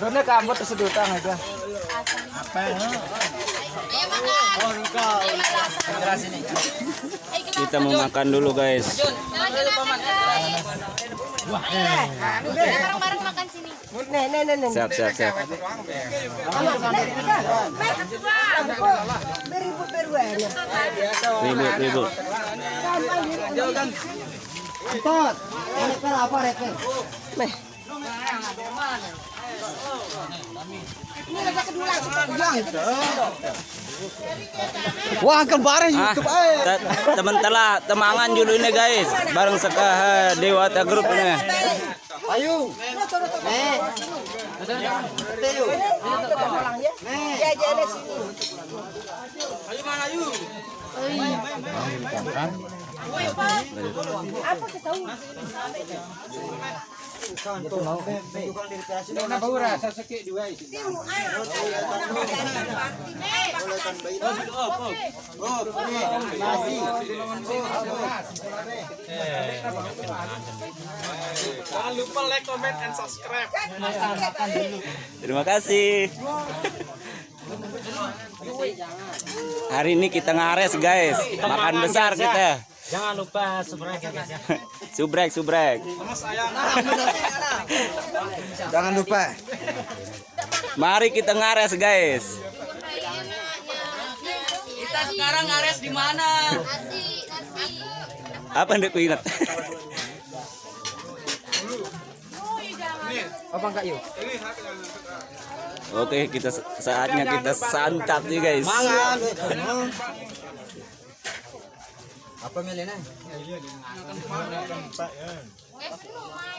Doanya kambot sedutan aja. Apa? Kita mau makan dulu guys. Bareng-bareng makan sini. Siap siap siap. Ribut ribut. Antot. Ini apa rek? Wah, kembaran YouTube Teman telah temangan dulu ini guys. Bareng Sekaha Dewata Group ini. Ayo. Jangan lupa like, comment, and subscribe. Terima kasih. Hari ini kita ngares guys. Makan besar kita. Jangan lupa subscribe ya guys ya. Subrek. Jangan lupa. Mari kita ngares guys. Kita sekarang ngares di mana? Apa yang ku ingat? Apa enggak yuk? Oke, saatnya kita santap nih guys. Apa milihnya? Eh, penuh, Mai.